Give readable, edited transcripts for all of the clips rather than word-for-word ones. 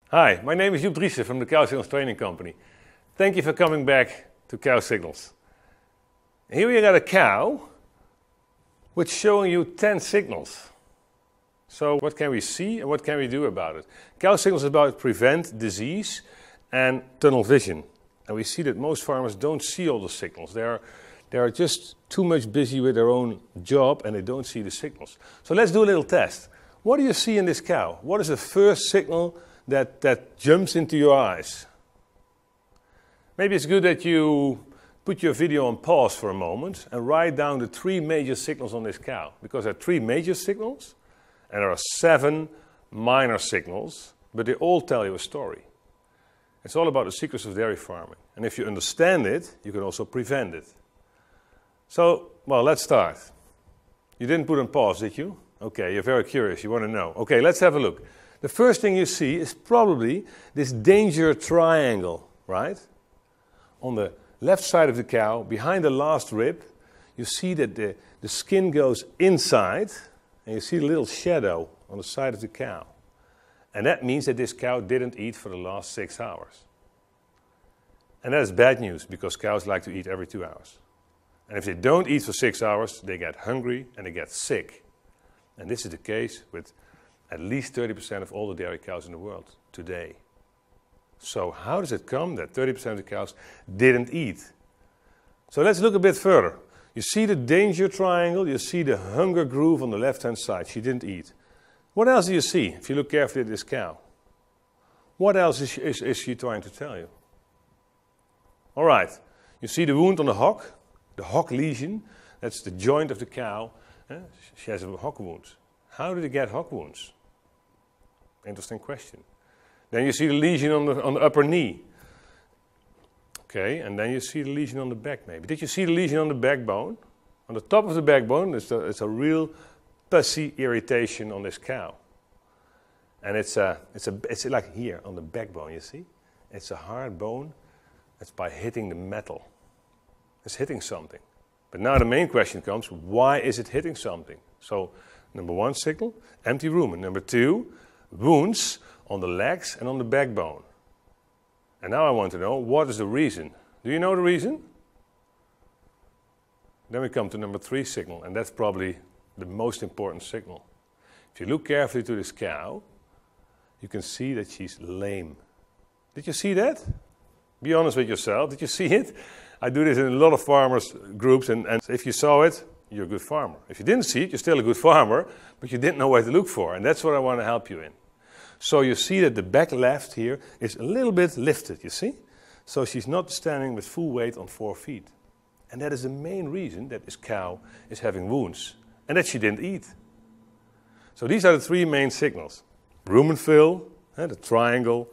Hi, my name is Joep Driessen from the Cow Signals Training Company. Thank you for coming back to Cow Signals. Here we got a cow which is showing you 10 signals. So what can we see and what can we do about it? Cow signals is about prevent disease and tunnel vision. And we see that most farmers don't see all the signals. They are just too much busy with their own job and they don't see the signals. So let's do a little test. What do you see in this cow? What is the first signal that jumps into your eyes? Maybe it's good that you put your video on pause for a moment and write down the 3 major signals on this cow. Because there are 3 major signals and there are 7 minor signals, but they all tell you a story. It's all about the secrets of dairy farming. And if you understand it, you can also prevent it. So, well, let's start. You didn't put on pause, did you? Okay, you're very curious, you want to know. Okay, let's have a look. The first thing you see is probably this danger triangle, right? On the left side of the cow, behind the last rib, you see that the skin goes inside, and you see the little shadow on the side of the cow. And that means that this cow didn't eat for the last 6 hours. And that is bad news, because cows like to eat every 2 hours. And if they don't eat for 6 hours, they get hungry and they get sick. And this is the case with at least 30% of all the dairy cows in the world today. So how does it come that 30% of the cows didn't eat? So let's look a bit further. You see the danger triangle, you see the hunger groove on the left-hand side. She didn't eat. What else do you see if you look carefully at this cow? What else is she trying to tell you? All right, you see the wound on the hock lesion. That's the joint of the cow. She has a hock wound. How did it get hock wounds? Interesting question. Then you see the lesion on the upper knee. Okay, and then you see the lesion on the back maybe. Did you see the lesion on the backbone? On the top of the backbone, it's a real pussy irritation on this cow. And it's like here on the backbone, you see? It's a hard bone. It's by hitting the metal. It's hitting something. But now the main question comes, why is it hitting something? So, number 1 signal, empty rumen. Number 2, wounds on the legs and on the backbone. And now I want to know, what is the reason? Do you know the reason? Then we come to number 3 signal, and that's probably the most important signal. If you look carefully to this cow, you can see that she's lame. Did you see that? Be honest with yourself, did you see it? I do this in a lot of farmers groups, and if you saw it, you're a good farmer. If you didn't see it, you're still a good farmer, but you didn't know where to look for, and that's what I want to help you in. So you see that the back left here is a little bit lifted, you see? So she's not standing with full weight on 4 feet. And that is the main reason that this cow is having wounds, and that she didn't eat. So these are the 3 main signals. Rumen fill, the triangle,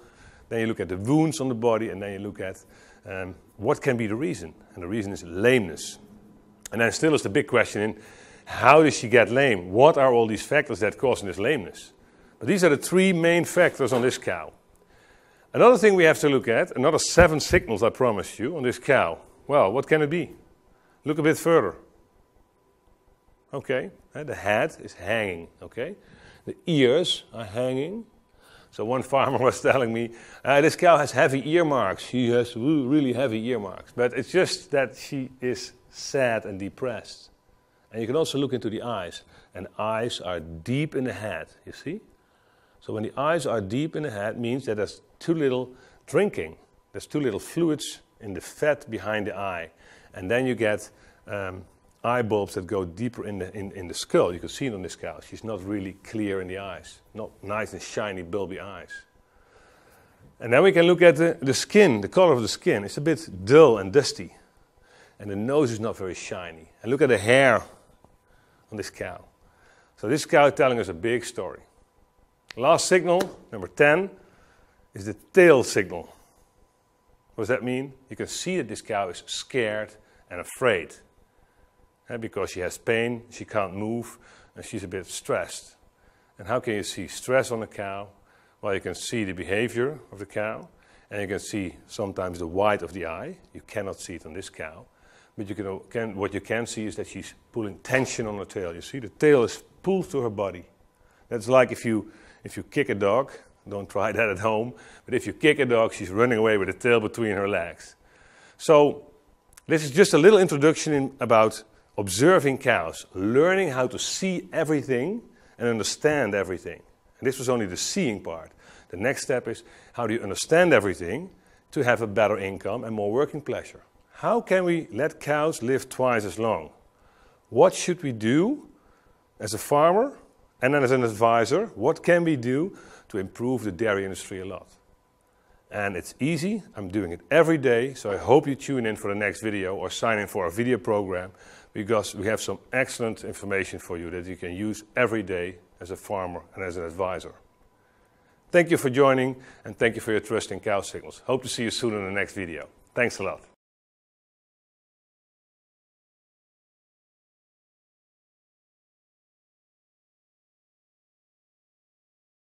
then you look at the wounds on the body, and then you look at what can be the reason. And the reason is lameness. And then still is the big question in, how did she get lame? What are all these factors that cause this lameness? But these are the 3 main factors on this cow. Another thing we have to look at, another 7 signals I promised you on this cow. Well, what can it be? Look a bit further. Okay, the head is hanging, okay? The ears are hanging. So one farmer was telling me, this cow has heavy ear marks. She has really heavy ear marks. But it's just that she is sad and depressed. And you can also look into the eyes. And eyes are deep in the head, you see? So when the eyes are deep in the head, means that there's too little drinking. There's too little fluids in the fat behind the eye. And then you get eye bulbs that go deeper in the skull. You can see it on this cow. She's not really clear in the eyes. Not nice and shiny, bulby eyes. And then we can look at the skin, the color of the skin. It's a bit dull and dusty. And the nose is not very shiny. And look at the hair on this cow. So this cow is telling us a big story. Last signal, number 10, is the tail signal. What does that mean? You can see that this cow is scared and afraid. Because she has pain, she can't move, and she's a bit stressed. And how can you see stress on a cow? Well, you can see the behavior of the cow, and you can see sometimes the white of the eye. You cannot see it on this cow. But what you can see is that she's pulling tension on her tail. You see, the tail is pulled to her body. That's like if you kick a dog, Don't try that at home. But if you kick a dog, she's running away with the tail between her legs. So this is just a little introduction about observing cows, learning how to see everything and understand everything. And this was only the seeing part. The next step is, how do you understand everything to have a better income and more working pleasure? How can we let cows live twice as long? What should we do as a farmer and then as an advisor? What can we do to improve the dairy industry a lot? And it's easy. I'm doing it every day, so I hope you tune in for the next video or sign in for our video program, because we have some excellent information for you that you can use every day as a farmer and as an advisor. Thank you for joining, and thank you for your trust in Cow Signals. Hope to see you soon in the next video. Thanks a lot.